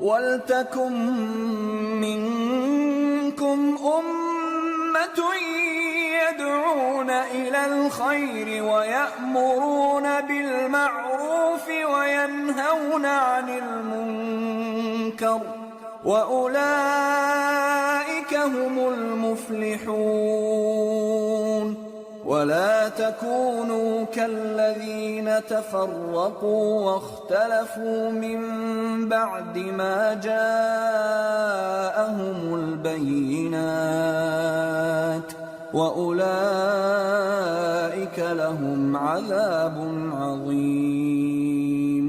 وَلْتَكُن مِّنكُمْ أُمَّةٌ يَدْعُونَ إِلَى الْخَيْرِ وَيَأْمُرُونَ بِالْمَعْرُوفِ وَيَنْهَوْنَ عَنِ الْمُنكَرِ وَأُولَئِكَ هُمُ الْمُفْلِحُونَ وَلَا تَكُونُوا كَالَّذِينَ تَفَرَّقُوا وَاخْتَلَفُوا مِن بَعْدِ مَا جَاءَهُمُ الْبَيِّنَاتُ وَأُولَئِكَ لَهُمْ عَذَابٌ عَظِيمٌ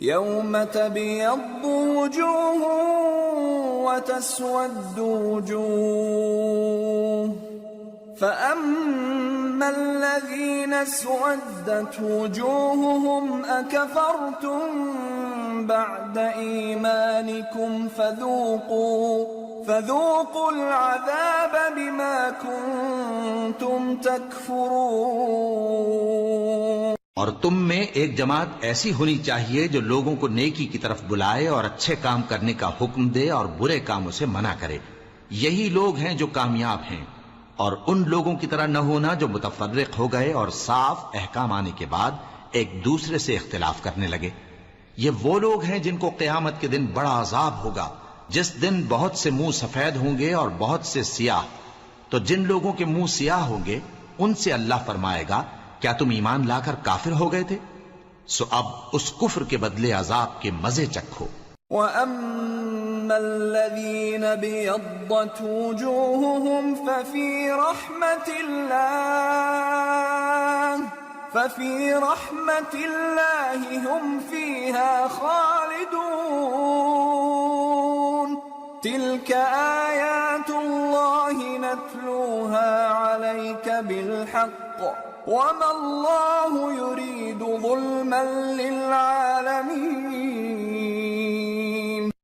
يَوْمَ تَبْيَضُّ وُجُوهٌ وَتَسْوَدُّ وُجُوهٌ فَأَمَّا الَّذِينَ اسْوَدَّتْ وُجُوهُهُمْ أَكَفَرْتُمْ بَعْدَ إِيمَانِكُمْ فَذُوقُوا الْعَذَابَ بِمَا كُنتُمْ تَكْفُرُونَ اور تم میں ایک جماعت ایسی ہونی چاہیے جو لوگوں کو نیکی کی طرف بلائے اور اچھے کام کرنے کا حکم دے اور برے کاموں سے منع کرے. یہی لوگ ہیں جو کامیاب ہیں. اور ان لوگوں کی طرح نہ ہونا جو متفرق ہو گئے اور صاف احکام آنے کے بعد ایک دوسرے سے اختلاف کرنے لگے. یہ وہ لوگ ہیں جن کو قیامت کے دن بڑا عذاب ہوگا، جس دن بہت سے منہ سفید ہوں گے اور بہت سے سیاہ. تو جن لوگوں کے منہ سیاہ ہوں گے ان سے اللہ فرمائے گا کیا تم ایمان لا کر کافر ہو گئے تھے؟ سو اب اس کفر کے بدلے عذاب کے مزے چکھو. وَأَمَّا الَّذِينَ بِيَضَّتْ وُجُوهُهُمْ فَفِي رَحْمَةِ اللَّهِ هُمْ فِيهَا خَالِدُونَ تِلْكَ آيَاتُ اللَّهِ نَتْلُوهَا عَلَيْكَ بِالْحَقِّ وَمَا اللَّهُ يُرِيدُ ظُلْمًا لِّلْعَالَمِينَ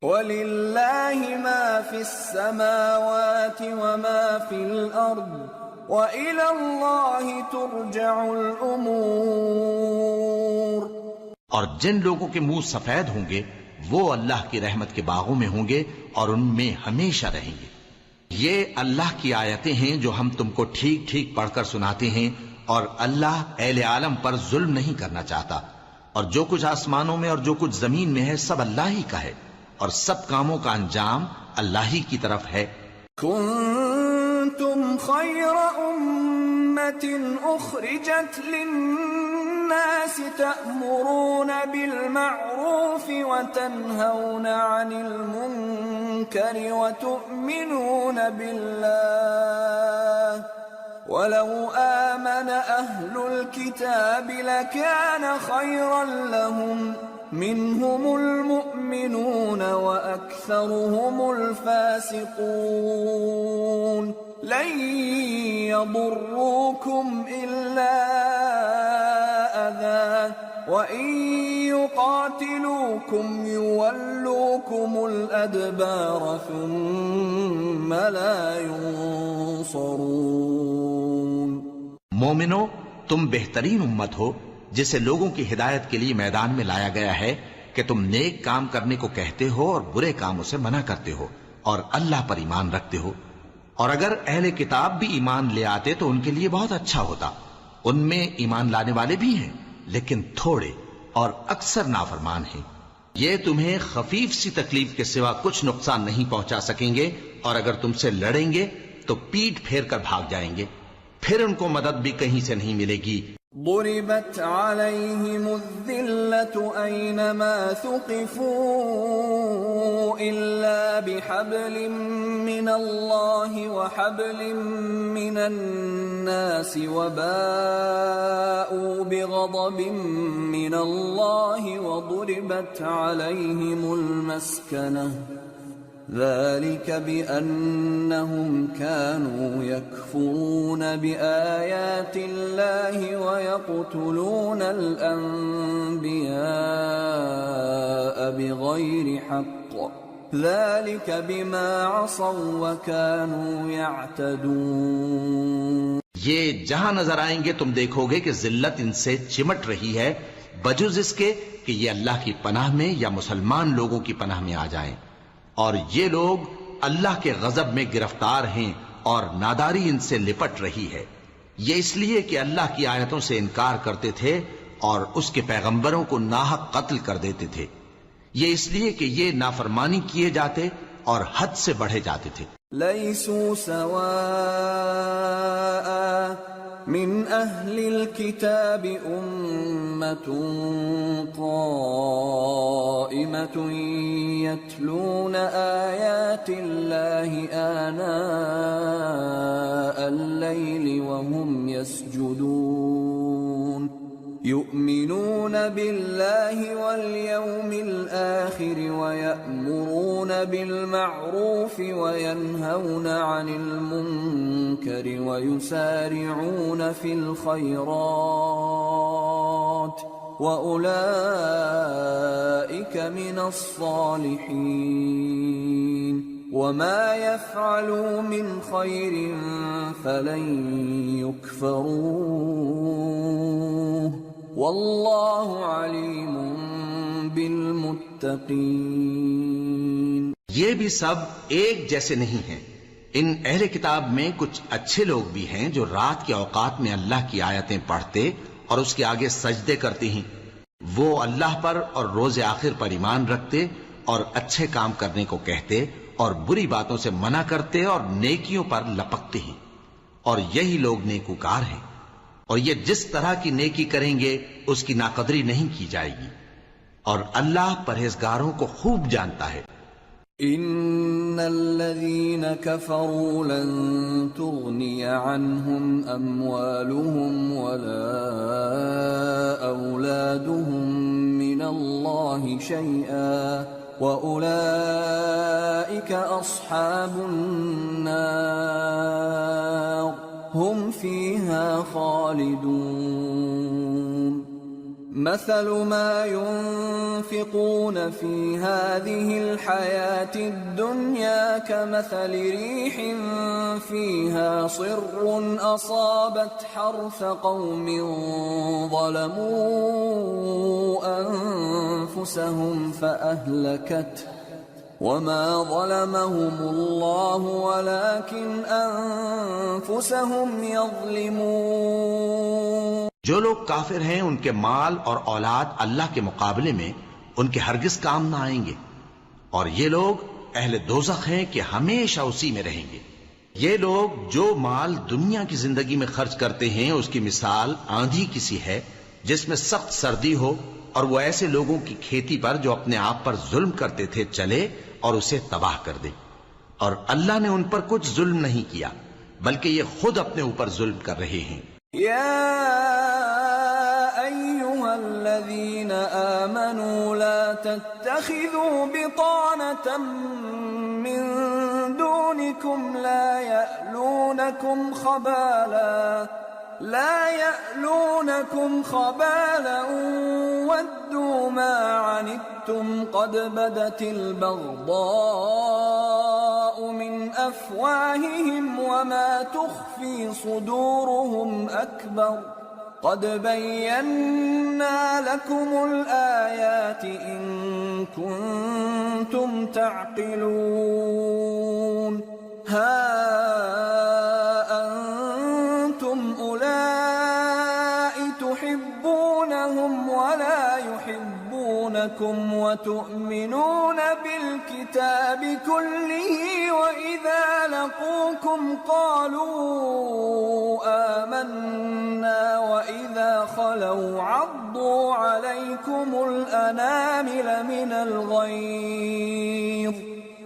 وَلِلَّهِ مَا فِي السَّمَاوَاتِ وَمَا فِي الْأَرْضِ وَإِلَى اللَّهِ تُرْجَعُ الْأُمُورُ. اور جن لوگوں کے منہ سفید ہوں گے وہ اللہ کی رحمت کے باغوں میں ہوں گے اور ان میں ہمیشہ رہیں گے. یہ اللہ کی آیتیں ہیں جو ہم تم کو ٹھیک ٹھیک پڑھ کر سناتے ہیں، اور اللہ اہل عالم پر ظلم نہیں کرنا چاہتا. اور جو کچھ آسمانوں میں اور جو کچھ زمین میں ہے سب اللہ ہی کا ہے، اور سب کاموں کا انجام اللہ ہی کی طرف ہے. كنتم خير أمة أخرجت للناس تأمرون بالمعروف وتنهون عن المنكر وتؤمنون بالله ولو آمن أهل الكتاب لكان خيرا لهم منهم المؤمنون وأكثرهم الفاسقون لن يضروكم إلا أذى وإن يقاتلوكم يولوكم الأدبار ثم لا ينصرون. مومنو، تم بہترین امت ہو جسے لوگوں کی ہدایت کے لیے میدان میں لایا گیا ہے کہ تم نیک کام کرنے کو کہتے ہو اور برے کاموں سے منع کرتے ہو اور اللہ پر ایمان رکھتے ہو. اور اگر اہل کتاب بھی ایمان لے آتے تو ان کے لیے بہت اچھا ہوتا. ان میں ایمان لانے والے بھی ہیں لیکن تھوڑے اور اکثر نافرمان ہیں. یہ تمہیں خفیف سی تکلیف کے سوا کچھ نقصان نہیں پہنچا سکیں گے، اور اگر تم سے لڑیں گے تو پیٹ پھیر کر بھاگ جائیں گے، پھر ان کو مدد بھی کہیں سے نہیں ملے گی. ضربت عليهم الذلة أينما ثقفوا إلا بحبل من الله وحبل من الناس وباءوا بغضب من الله وضربت عليهم المسكنة ذلك بأنهم كانوا يكفرون بآيات الله ويقتلون الأنبياء بغير حق ذلك بما عصوا وكانوا يعتدون. یہ جہاں نظر آئیں گے تم دیکھو گے کہ ذلت ان سے چمٹ رہی ہے، بجز اس کے کہ یہ اللہ کی پناہ میں یا مسلمان لوگوں کی پناہ میں آ جائیں، اور یہ لوگ اللہ کے غضب میں گرفتار ہیں اور ناداری ان سے لپٹ رہی ہے۔ یہ اس لیے کہ اللہ کی آیتوں سے انکار کرتے تھے اور اس کے پیغمبروں کو ناحق قتل کر دیتے تھے، یہ اس لیے کہ یہ نافرمانی کیے جاتے اور حد سے بڑھے جاتے تھے۔ ليسوا سواء من أهل الكتاب أمة قائمة يتلون آيات الله آناء الليل وهم يسجدون يؤمنون بالله واليوم الآخر ويأمرون بالمعروف وينهون عن المنكر ويسارعون في الخيرات وأولئك من الصالحين وما يفعلوا من خير فلن يكفروه واللہ علیم بالمتقین۔ یہ بھی سب ایک جیسے نہیں ہیں۔ ان اہل کتاب میں کچھ اچھے لوگ بھی ہیں جو رات کے اوقات میں اللہ کی آیتیں پڑھتے اور اس کے آگے سجدے کرتے ہیں۔ وہ اللہ پر اور روز آخر پر ایمان رکھتے اور اچھے کام کرنے کو کہتے اور بری باتوں سے منع کرتے اور نیکیوں پر لپکتے ہیں، اور یہی لوگ نیکوکار ہیں۔ اور یہ جس طرح کی نیکی کریں گے اس کی ناقدری نہیں کی جائے گی، اور اللہ پرہیزگاروں کو خوب جانتا ہے۔ ان الذين كفروا لن تغني عنهم اموالهم ولا اولادهم من الله شيئا واولئك اصحاب النار هم فيها خالدون۔ مثل ما ينفقون في هذه الحياة الدنيا كمثل ريح فيها صر أصابت حرث قوم ظلموا أنفسهم فأهلكته وما ظلمهم الله ولكن أنفسهم يظلمون۔ جو لوگ کافر ہیں ان کے مال اور اولاد اللہ کے مقابلے میں ان کے ہرگز کام نہ آئیں گے، اور یہ لوگ اہل دوزخ ہیں کہ ہمیشہ اسی میں رہیں گے۔ یہ لوگ جو مال دنیا کی زندگی میں خرچ کرتے ہیں اس کی مثال آندھی کسی ہے جس میں سخت سردی ہو اور وہ ایسے لوگوں کی کھیتی پر جو اپنے آپ پر ظلم کرتے تھے چلے اور اسے تباہ کر دے، اور اللہ نے ان پر کچھ ظلم نہیں کیا بلکہ یہ خود اپنے اوپر ظلم کر رہے ہیں۔ يا أيها الذين آمنوا لا تتخذوا بطانة من دونكم لا يألونكم خبالا ودوا ما عنتم قد بدت البغضاء من أفواههم وما تخفي صدورهم أكبر قد بينا لكم الآيات إن كنتم تعقلون۔ ها أنتم أولئك تحبونهم ولا يحبونكم وتؤمنون بالكتاب كله وإذا لقوكم قالوا آمنا وإذا خلوا عضوا عليكم الأنامل من الغيظ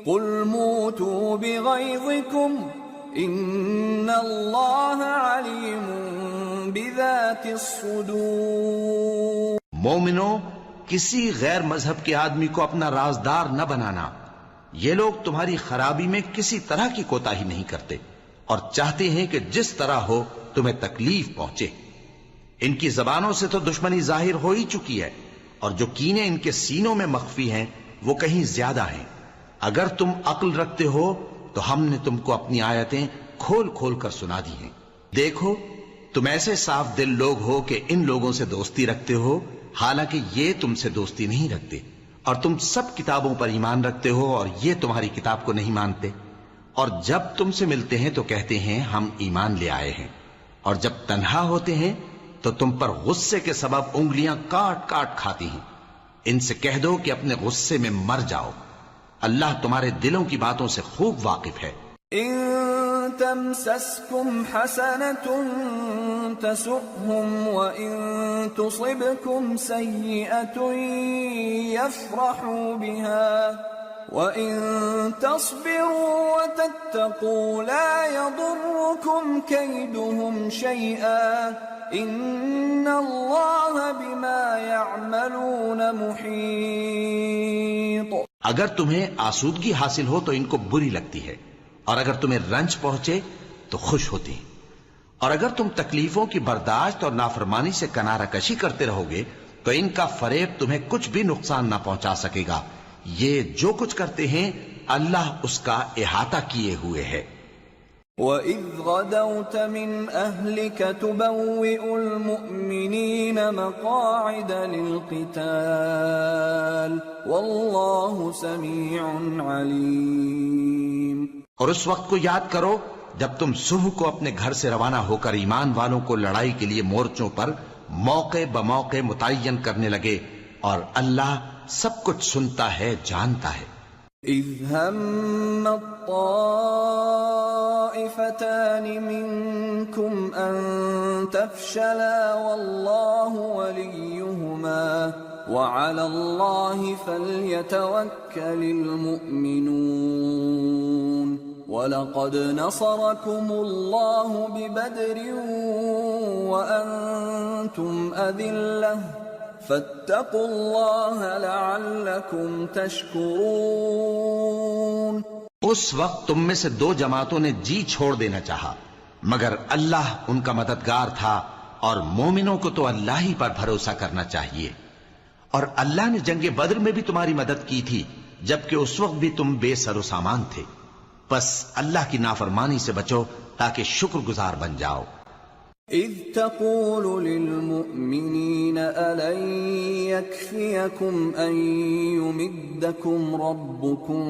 قل موتوا بغيظكم ان اللہ علیم بذات الصدور۔ مومنو، کسی غیر مذہب کے آدمی کو اپنا رازدار نہ بنانا۔ یہ لوگ تمہاری خرابی میں کسی طرح کی کوتاہی نہیں کرتے اور چاہتے ہیں کہ جس طرح ہو تمہیں تکلیف پہنچے۔ ان کی زبانوں سے تو دشمنی ظاہر ہو ہی چکی ہے، اور جو کینے ان کے سینوں میں مخفی ہیں وہ کہیں زیادہ ہیں۔ اگر تم عقل رکھتے ہو تو ہم نے تم کو اپنی آیتیں کھول کھول کر سنا دی ہیں۔ دیکھو، تم ایسے صاف دل لوگ ہو کہ ان لوگوں سے دوستی رکھتے ہو حالانکہ یہ تم سے دوستی نہیں رکھتے، اور تم سب کتابوں پر ایمان رکھتے ہو اور یہ تمہاری کتاب کو نہیں مانتے، اور جب تم سے ملتے ہیں تو کہتے ہیں ہم ایمان لے آئے ہیں، اور جب تنہا ہوتے ہیں تو تم پر غصے کے سبب انگلیاں کاٹ کاٹ کھاتی ہیں۔ ان سے کہہ دو کہ اپنے غصے میں مر جاؤ، اللہ تمہارے دلوں کی باتوں سے خوب واقف ہے۔ إن تمسسكم حسنة تسؤهم وإن تصبكم سيئة يفرحوا بها وإن تصبروا وتتقوا لا يضركم كيدهم شيئا إن الله بما يعملون محيط۔ اگر تمہیں آسودگی حاصل ہو تو ان کو بری لگتی ہے، اور اگر تمہیں رنج پہنچے تو خوش ہوتی ہیں، اور اگر تم تکلیفوں کی برداشت اور نافرمانی سے کنارہ کشی کرتے رہو گے تو ان کا فریب تمہیں کچھ بھی نقصان نہ پہنچا سکے گا۔ یہ جو کچھ کرتے ہیں اللہ اس کا احاطہ کیے ہوئے ہے۔ وَإِذْ غَدَوْتَ مِنْ أَهْلِكَ تُبَوِّئُ الْمُؤْمِنِينَ مَقَاعِدَ لِلْقِتَالِ وَاللَّهُ سَمِيعٌ عَلِيمٌ۔ اور اس وقت کو یاد کرو جب تم صبح کو اپنے گھر سے روانہ ہو کر ایمان والوں کو لڑائی کے لیے مورچوں پر موقع بموقع متعین کرنے لگے، اور اللہ سب کچھ سنتا ہے، جانتا ہے۔ إِذْ هَمَّ الطَّائِفَتَانِ مِنْكُمْ أَن تَفْشَلَا وَاللَّهُ وَلِيُّهُمَا وَعَلَى اللَّهِ فَلْيَتَوَكَّلِ الْمُؤْمِنُونَ وَلَقَدْ نَصَرَكُمُ اللَّهُ بِبَدْرٍ وَأَنْتُمْ أَذِلَّةٌ فَاتَّقُوا اللَّهَ لَعَلَّكُمْ تَشْكُرُونَ۔ اس وقت تم میں سے دو جماعتوں نے جی چھوڑ دینا چاہا، مگر اللہ ان کا مددگار تھا، اور مومنوں کو تو اللہ ہی پر بھروسہ کرنا چاہیے۔ اور اللہ نے جنگ بدر میں بھی تمہاری مدد کی تھی، جبکہ اس وقت بھی تم بے سر و سامان تھے، بس اللہ کی نافرمانی سے بچو تاکہ شکر گزار بن جاؤ۔ إِذْ تَقُولُ لِلْمُؤْمِنِينَ أَلَنْ يَكْفِيَكُمْ أَنْ يُمِدَّكُمْ رَبُّكُمْ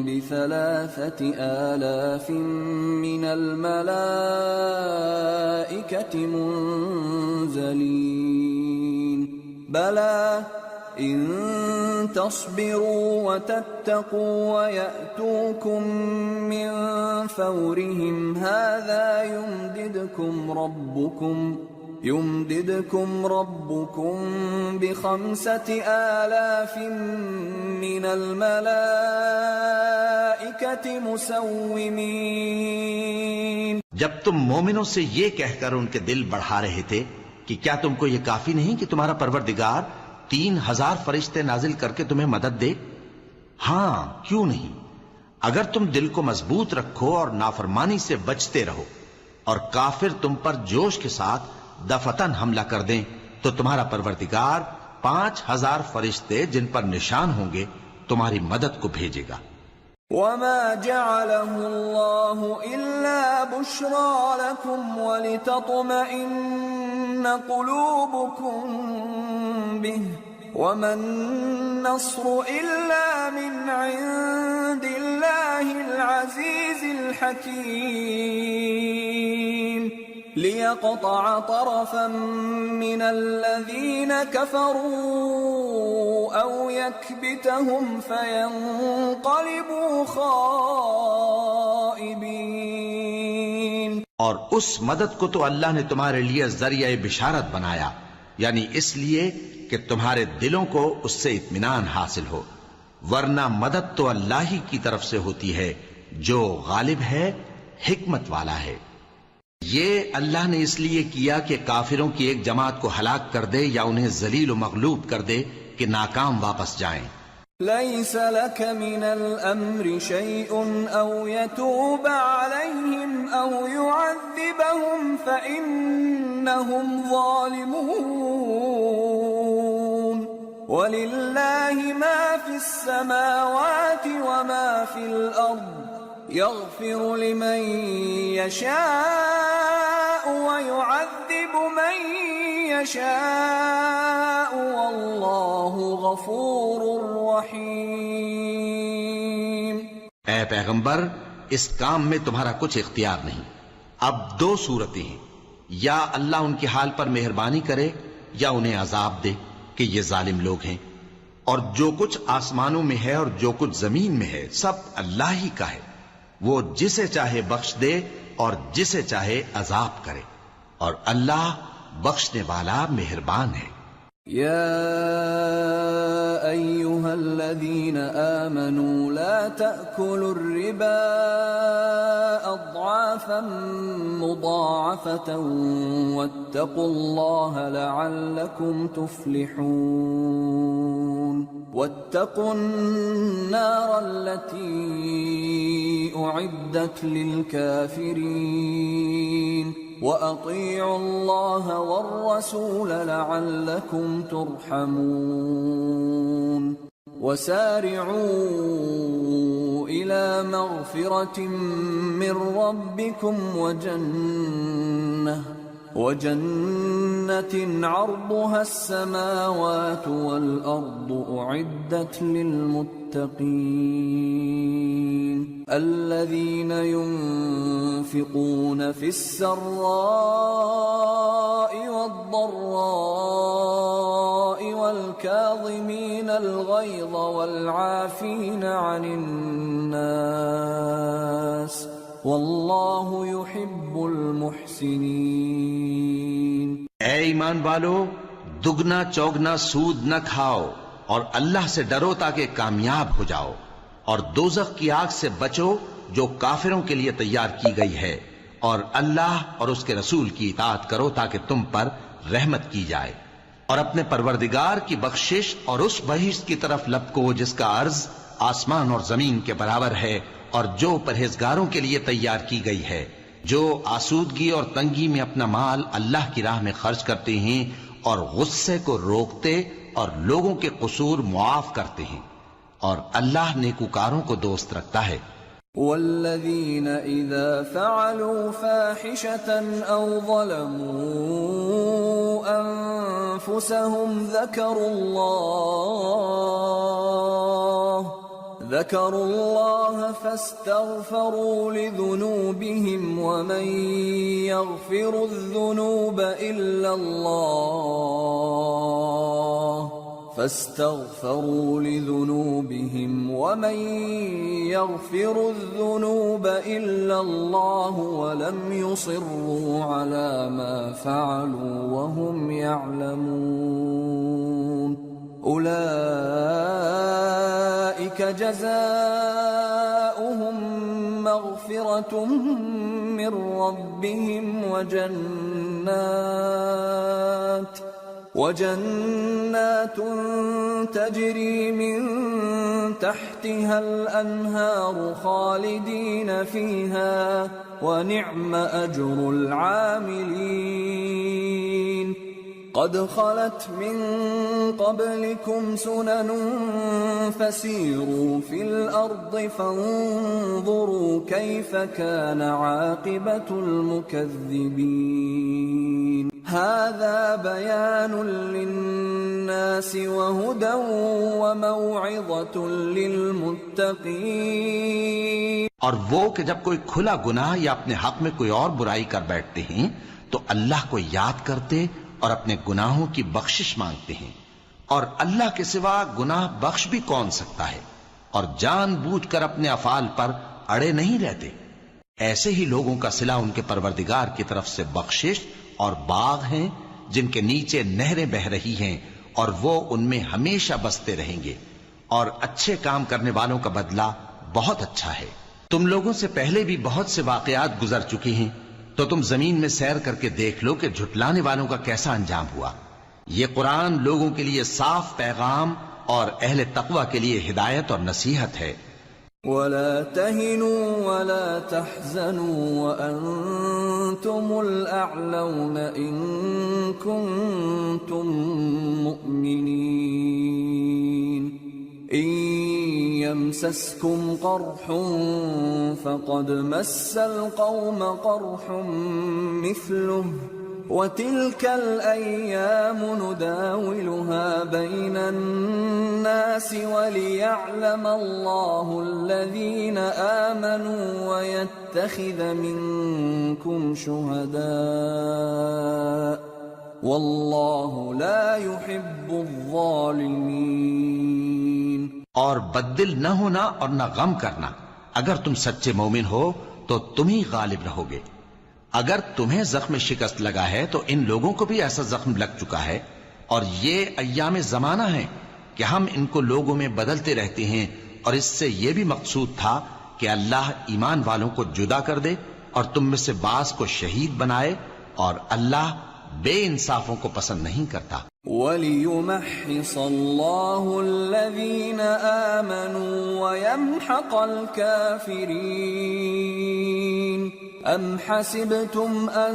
ب3,000 مِّنَ الْمَلَائِكَةِ مُنْزَلِينَ بَلَى إِن تصبروا وتتقوا ويأتوكم من فورهم هذا يمددكم ربكم ب5,000 من الملائكة مسومين۔ جب تم مومنوں سے یہ کہہ کر ان کے دل بڑھا رہے تھے کہ کیا تم کو یہ کافی نہیں کہ تمہارا پروردگار 3,000 فرشتے نازل کر کے تمہیں مدد دے؟ ہاں، کیوں نہیں؟ اگر تم دل کو مضبوط رکھو اور نافرمانی سے بچتے رہو، اور کافر تم پر جوش کے ساتھ دفتن حملہ کر دیں، تو تمہارا پروردگار 5,000 فرشتے جن پر نشان ہوں گے تمہاری مدد کو بھیجے گا۔ وَمَا جَعَلَهُ اللَّهُ إِلَّا بُشْرَى لَكُمْ وَلِتَطْمَئِنَّ قُلُوبُكُمْ بِهِ وَمَا النَّصْرُ إِلَّا مِنْ عِنْدِ اللَّهِ الْعَزِيزِ الْحَكِيمِ لِيَقْطَعَ طَرَفًا مِّنَ الَّذِينَ كَفَرُوا أَوْ يَكْبِتَهُمْ فَيَنْقَلِبُوا خَائِبِينَ۔ اور اس مدد کو تو اللہ نے تمہارے لیے ذریعہ بشارت بنایا، یعنی اس لیے کہ تمہارے دلوں کو اس سے اطمینان حاصل ہو، ورنہ مدد تو اللہ ہی کی طرف سے ہوتی ہے جو غالب ہے، حکمت والا ہے۔ یہ اللہ نے اس لیے کیا کہ کافروں کی ایک جماعت کو ہلاک کر دے یا انہیں ذلیل و مغلوب کر دے کہ ناکام واپس جائیں۔ لَيْسَ لَكَ مِنَ الْأَمْرِ شَيْءٌ أَوْ يَتُوبَ عَلَيْهِمْ أَوْ يُعَذِّبَهُمْ فَإِنَّهُمْ ظَالِمُونَ وَلِلَّهِ مَا فِي السَّمَاوَاتِ وَمَا فِي الْأَرْضِ يَغْفِرُ لِمَن يَشَاءُ وَيُعَذِّبُ مَن يشاء والله غفور رحيم۔ اے پیغمبر، اس کام میں تمہارا کچھ اختیار نہیں۔ اب دو صورتیں ہیں، یا اللہ ان کے حال پر مہربانی کرے یا انہیں عذاب دے کہ یہ ظالم لوگ ہیں، اور جو کچھ آسمانوں میں ہے اور جو کچھ زمین میں ہے سب اللہ ہی کا ہے، وہ جسے چاہے بخش دے اور جسے چاہے عذاب کرے، اور اللہ بخشنے والا مہربان ہے۔ يا أيها الذين آمنوا لا تأكلوا الربا أضعافا مضاعفة واتقوا الله لعلكم تفلحون واتقوا النار التي أعدت للكافرين وَأَطِيعُوا اللَّهَ وَالرَّسُولَ لَعَلَّكُمْ تُرْحَمُونَ وَسَارِعُوا إِلَى مَغْفِرَةٍ مِّن رَّبِّكُمْ وَجَنَّةٍ عَرْضُهَا السَّمَاوَاتُ وَالْأَرْضُ أُعِدَّتْ لِلْمُتَّقِينَ الَّذِينَ يُنفِقُونَ فِي السَّرَّاءِ وَالضَّرَّاءِ وَالْكَاظِمِينَ الْغَيْظَ وَالْعَافِينَ عَنِ النَّاسِ واللہ یحب المحسنین۔ اے ایمان والو، دگنا چوگنا سود نہ کھاؤ اور اللہ سے ڈرو تاکہ کامیاب ہو جاؤ، اور دوزخ کی آگ سے بچو جو کافروں کے لیے تیار کی گئی ہے، اور اللہ اور اس کے رسول کی اطاعت کرو تاکہ تم پر رحمت کی جائے، اور اپنے پروردگار کی بخشش اور اس بہشت کی طرف لپکو جس کا عرض آسمان اور زمین کے برابر ہے، اور جو پرہیزگاروں کے لیے تیار کی گئی ہے، جو آسودگی اور تنگی میں اپنا مال اللہ کی راہ میں خرچ کرتے ہیں اور غصے کو روکتے اور لوگوں کے قصور معاف کرتے ہیں، اور اللہ نیکوکاروں کو دوست رکھتا ہے۔ والذین اذا فعلوا فاحشة او ظلموا انفسهم ذكروا الله فاستغفروا لذنوبهم ومن يغفر الذنوب إلا الله ولم يصروا على ما فعلوا وهم يعلمون أولئك جزاؤهم مغفرة من ربهم وجنات تجري من تحتها الأنهار خالدين فيها ونعم أجر العاملين قد خلت من قبلكم سنن فسيروا في الأرض فانظروا كيف كان عاقبة المكذبين هذا بيان للناس وهدى وموعظة للمتقين۔ اور وہ کہ جب کوئی کھلا گناہ یا اپنے حق میں کوئی اور برائی کر بیٹھتے ہیں تو اللہ کو یاد کرتے اور اپنے گناہوں کی بخشش مانگتے ہیں، اور اللہ کے سوا گناہ بخش بھی کون سکتا ہے، اور جان بوجھ کر اپنے افعال پر اڑے نہیں رہتے۔ ایسے ہی لوگوں کا صلہ ان کے پروردگار کی طرف سے بخشش اور باغ ہیں جن کے نیچے نہریں بہہ رہی ہیں، اور وہ ان میں ہمیشہ بستے رہیں گے، اور اچھے کام کرنے والوں کا بدلہ بہت اچھا ہے۔ تم لوگوں سے پہلے بھی بہت سے واقعات گزر چکے ہیں، تو تم زمین میں سیر کر کے دیکھ لو کہ جھٹلانے والوں کا کیسا انجام ہوا۔ یہ قرآن لوگوں کے لیے صاف پیغام اور اہل تقوی کے لیے ہدایت اور نصیحت ہے۔ وَلَا تَهِنُوا وَلَا تَحْزَنُوا وَأَنْتُمُ الْأَعْلَوْنَ إِن كُنتُم مُّؤْمِنِينَ إِن يَمْسَسْكُمْ قَرْحٌ فَقَدْ مَسَّ الْقَوْمَ قَرْحٌ مِثْلُهُ وَتِلْكَ الْأَيَّامُ نُدَاوِلُهَا بَيْنَ النَّاسِ وَلِيَعْلَمَ اللَّهُ الَّذِينَ آمَنُوا وَيَتَّخِذَ مِنكُمْ شُهَدَاءَ وَاللَّهُ لَا يُحِبُّ الظَّالِمِينَ۔ اور بدل نہ ہونا اور نہ غم کرنا، اگر تم سچے مومن ہو تو تم ہی غالب رہو گے۔ اگر تمہیں زخم شکست لگا ہے تو ان لوگوں کو بھی ایسا زخم لگ چکا ہے، اور یہ ایام زمانہ ہیں کہ ہم ان کو لوگوں میں بدلتے رہتے ہیں، اور اس سے یہ بھی مقصود تھا کہ اللہ ایمان والوں کو جدا کر دے اور تم میں سے بعض کو شہید بنائے، اور اللہ بے انصافوں کو پسند نہیں کرتا۔ وَلِيُمَحِّصَ اللَّهُ الَّذِينَ آمَنُوا وَيَمْحَقَ الْكَافِرِينَ۔ أَمْ حَسِبْتُمْ أَن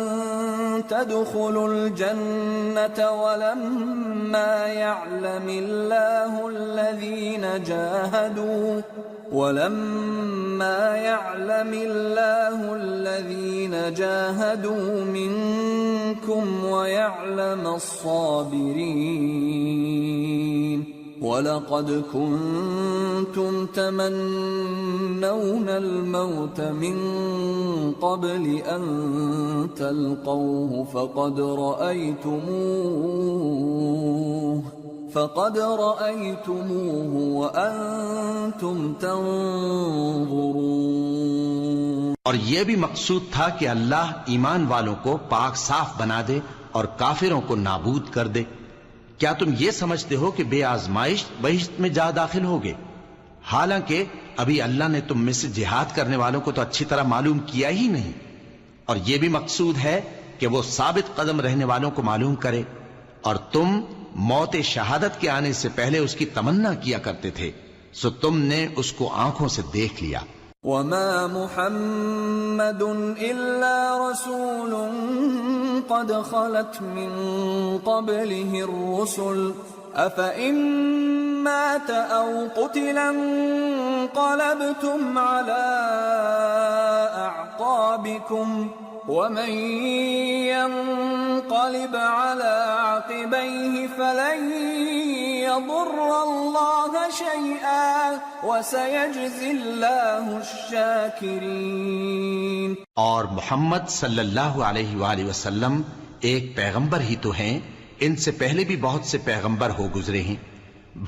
تَدْخُلُوا الْجَنَّةَ وَلَمَّا يَعْلَمِ اللَّهُ الَّذِينَ جَاهَدُوا مِنكُمْ وَيَعْلَمَ الصَّابِرِينَ۔ وَلَقَدْ كُنتُمْ تَمَنَّوْنَ الْمَوْتَ مِنْ قَبْلِ أَنْ تَلْقَوْهُ فَقَدْ رَأَيْتُمُوهُ وَأَنْتُمْ تَنْظُرُونَ۔ اور یہ بھی مقصود تھا کہ اللہ ایمان والوں کو پاک صاف بنا دے اور کافروں کو نابود کر دے۔ کیا تم یہ سمجھتے ہو کہ بے آزمائش بہشت میں جا داخل ہوگے؟ حالانکہ ابھی اللہ نے تم میں سے جہاد کرنے والوں کو تو اچھی طرح معلوم کیا ہی نہیں، اور یہ بھی مقصود ہے کہ وہ ثابت قدم رہنے والوں کو معلوم کرے، اور تم موت شہادت کے آنے سے پہلے اس کی تمنا کیا کرتے تھے، سو تم نے اس کو آنکھوں سے دیکھ لیا۔ وَمَا مُحَمَّدٌ إِلَّا رَسُولٌ قَدْ خَلَتْ مِن قَبْلِهِ الرُّسُلُ أَفَإِن مَّاتَ أَوْ قُتِلَ انقَلَبْتُمْ عَلَىٰ أَعْقَابِكُمْ وَمَن يَنقَلِبْ عَلَىٰ عَقِبَيْهِ فَلَن يَضُرَّ اللَّهَ شَيْئًا وَسَيَجْزِي اللَّهُ الشَّاكِرِينَ۔ اور محمد صلی اللہ علیہ وآلہ وسلم ایک پیغمبر ہی تو ہیں، ان سے پہلے بھی بہت سے پیغمبر ہو گزرے ہیں،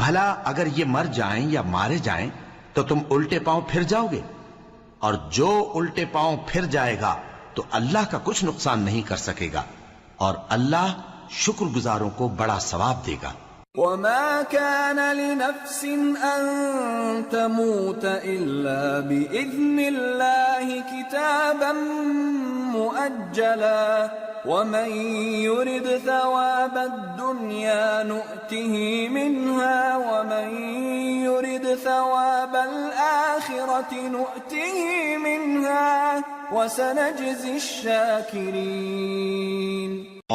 بھلا اگر یہ مر جائیں یا مارے جائیں تو تم الٹے پاؤں پھر جاؤ گے؟ اور جو الٹے پاؤں پھر جائے گا تو اللہ کا کچھ نقصان نہیں کر سکے گا، اور اللہ شکر گزاروں کو بڑا ثواب دے گا۔ وَمَا كَانَ لِنَفْسٍ أَن تَمُوتَ إِلَّا بِإِذْنِ اللَّهِ كِتَابًا مُؤَجَّلًا وَمَن يُرِدْ ثَوَابَ الدُّنْيَا نُؤْتِهِ مِنْهَا وَمَن يُرِدْ ثَوَابَ الْآخِرَةِ نُؤْتِهِ مِنْهَا وَسَنَجْزِي الشَّاكِرِينَ۔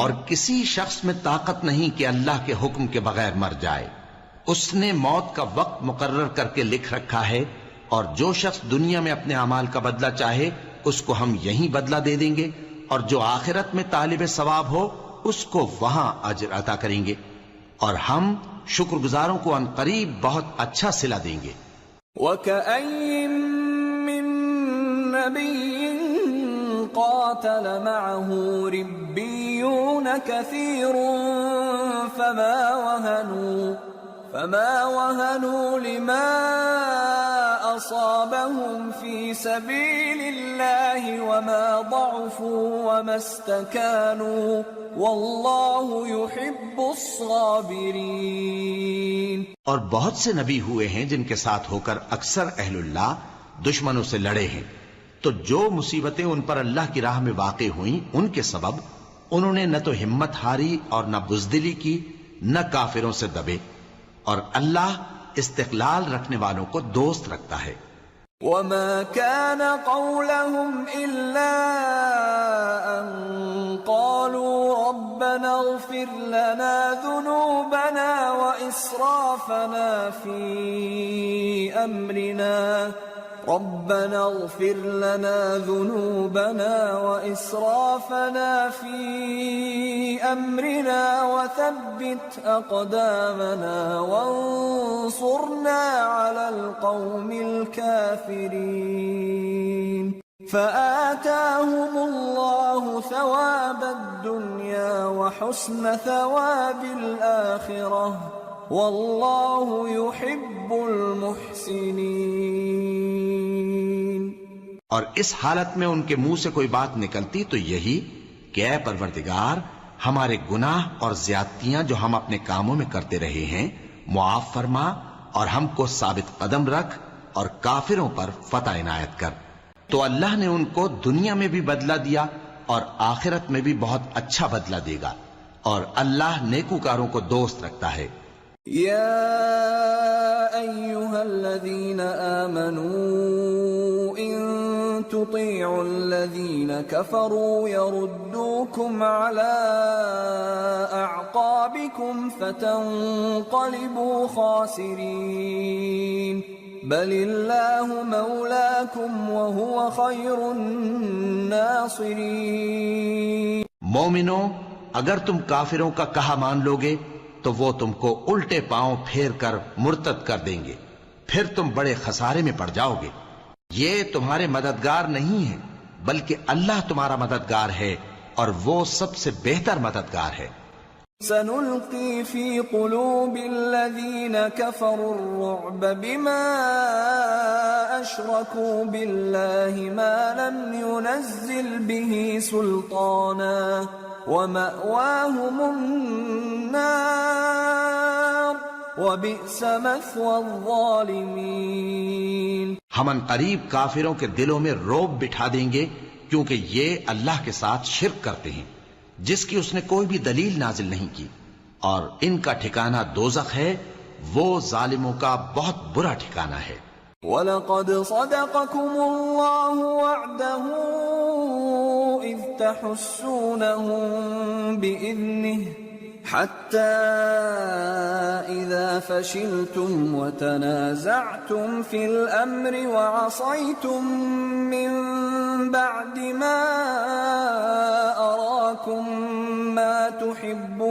اور کسی شخص میں طاقت نہیں کہ اللہ کے حکم کے بغیر مر جائے، اس نے موت کا وقت مقرر کر کے لکھ رکھا ہے، اور جو شخص دنیا میں اپنے اعمال کا بدلہ چاہے اس کو ہم یہیں بدلہ دے دیں گے، اور جو آخرت میں طالب ثواب ہو اس کو وہاں اجر عطا کریں گے، اور ہم شکر گزاروں کو عنقریب بہت اچھا صلہ دیں گے۔ وَكَأَيٍّ مِّن نَّبِيٍّ قَاتَلَ مَعَهُ رِبِّيُّونَ كَثِيرٌ فَمَا وَهَنُوا لِمَا أَصَابَهُمْ فِي سَبِيلِ اللَّهِ وَمَا ضَعُفُوا وَمَا اسْتَكَانُوا وَاللَّهُ يُحِبُّ الصَّابِرِينَ۔ اور بہت سے نبی ہوئے ہیں جن کے ساتھ ہو کر اکثر اہل اللہ دشمنوں سے لڑے ہیں، تو جو مصیبتیں ان پر اللہ کی راہ میں واقع ہوئیں ان کے سبب انہوں نے نہ تو ہمت ہاری اور نہ بزدلی کی، نہ کافروں سے دبے، اور اللہ استقلال رکھنے والوں کو دوست رکھتا ہے۔ وَمَا كَانَ قَوْلَهُمْ إِلَّا أَن قَالُوا رَبَّنَا اغْفِرْ لَنَا ذُنُوبَنَا وَإِسْرَافَنَا فِي أَمْرِنَا ربنا اغفر لنا ذنوبنا وإسرافنا في أمرنا وثبت أقدامنا وانصرنا على القوم الكافرين فآتاهم الله ثواب الدنيا وحسن ثواب الآخرة والله يحب المحسنين. اور اس حالت میں ان کے منہ سے کوئی بات نکلتی تو یہی کہ اے پروردگار ہمارے گناہ اور زیادتیاں جو ہم اپنے کاموں میں کرتے رہے ہیں معاف فرما اور ہم کو ثابت قدم رکھ اور کافروں پر فتح عنایت کر. تو اللہ نے ان کو دنیا میں بھی بدلہ دیا اور آخرت میں بھی بہت اچھا بدلہ دے گا اور اللہ نیکوکاروں کو دوست رکھتا ہے. يا أيها الذين آمنوا إن تطيعوا الذين كفروا يردوكم على أعقابكم فتنقلبوا خاسرين بل الله مولاكم وهو خير الناصرين. مومنو اگر تم کافروں کا کہا مان لوگے تو وہ تم کو الٹے پاؤں پھیر کر مرتد کر دیں گے پھر تم بڑے خسارے میں پڑ جاؤ گے. یہ تمہارے مددگار نہیں ہے بلکہ اللہ تمہارا مددگار ہے اور وہ سب سے بہتر مددگار ہے. سنلقي في قلوب الذين كفروا الرعب بما أشركوا بالله ما لم ينزل به سلطانا ومأواهم النار وبئس مثوى الظالمين. ہم ان قریب کافروں کے دلوں میں رعب بٹھا دیں گے کیونکہ یہ اللہ کے ساتھ شرک کرتے ہیں جس کی اس نے کوئی بھی دلیل نازل نہیں کی اور ان کا ٹھکانہ دوزخ ہے وہ ظالموں کا بہت برا ٹھکانہ ہے. وَلَقَدْ صَدَقَكُمُ اللَّهُ وَعْدَهُ إِذْ تَحُسُّونَهُم بِإِذْنِهِ حَتَّى إِذَا فَشِلْتُمْ وَتَنَازَعْتُمْ فِي الْأَمْرِ وَعَصَيْتُمْ مِنْ بَعْدِ مَا أَرَاكُمْ مَا تُحِبُّونَ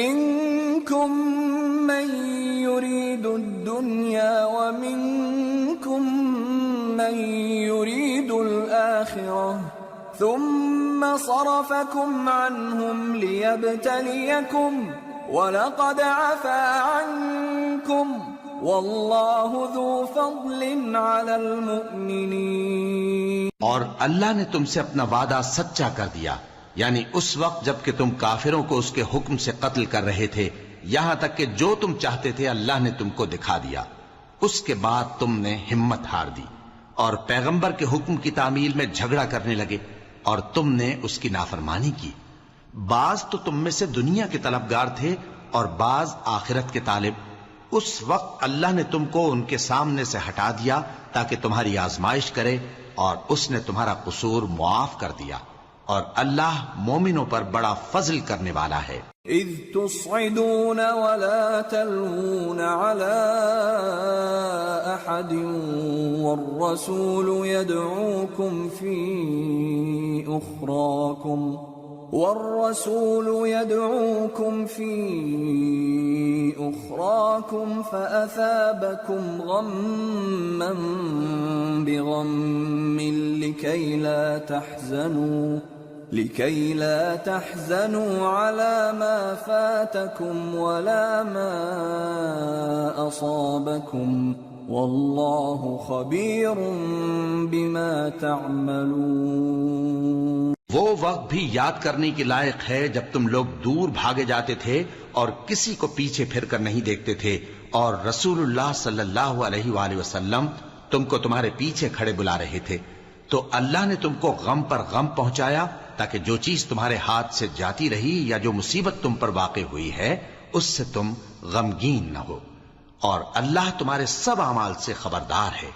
مِنْكُمْ مَنْ يُرِيدُ الدُّنْيَا وَمِنْكُمْ مَنْ يُرِيدُ الْآخِرَةَ ثُمَّ صَرَفَكُمْ عَنْهُمْ لِيَبْتَلِيَكُمْ وَلَقَدْ عَفَا عَنْكُمْ وَاللَّهُ ذُو فَضْلٍ عَلَى الْمُؤْمِنِينَ. اور اللہ نے تم سے اپنا وعدہ سچا کر دیا یعنی اس وقت جب کہ تم کافروں کو اس کے حکم سے قتل کر رہے تھے یہاں تک کہ جو تم چاہتے تھے اللہ نے تم کو دکھا دیا. اس کے بعد تم نے ہمت ہار دی اور پیغمبر کے حکم کی تعمیل میں جھگڑا کرنے لگے اور تم نے اس کی نافرمانی کی. بعض تو تم میں سے دنیا کے طلبگار تھے اور بعض آخرت کے طالب. اس وقت اللہ نے تم کو ان کے سامنے سے ہٹا دیا تاکہ تمہاری آزمائش کرے اور اس نے تمہارا قصور معاف کر دیا اور اللہ مومنوں پر بڑا فضل کرنے والا ہے. اذ تصعدون ولا تلوون على احد والرسول يدعوكم في أخراكم فأثابكم غما بغم لكي لا تحزنوا على ما فاتكم ولا ما أصابكم والله خبير بما تعملون. وہ وقت بھی یاد کرنے کے لائق ہے جب تم لوگ دور بھاگے جاتے تھے اور کسی کو پیچھے پھر کر نہیں دیکھتے تھے اور رسول اللہ صلی اللہ علیہ وآلہ وسلم تم کو تمہارے پیچھے کھڑے بلا رہے تھے تو اللہ نے تم کو غم پر غم پہنچایا تاکہ جو چیز تمہارے ہاتھ سے جاتی رہی یا جو مصیبت تم پر واقع ہوئی ہے اس سے تم غمگین نہ ہو اور اللہ تمہارے سب اعمال سے خبردار ہے.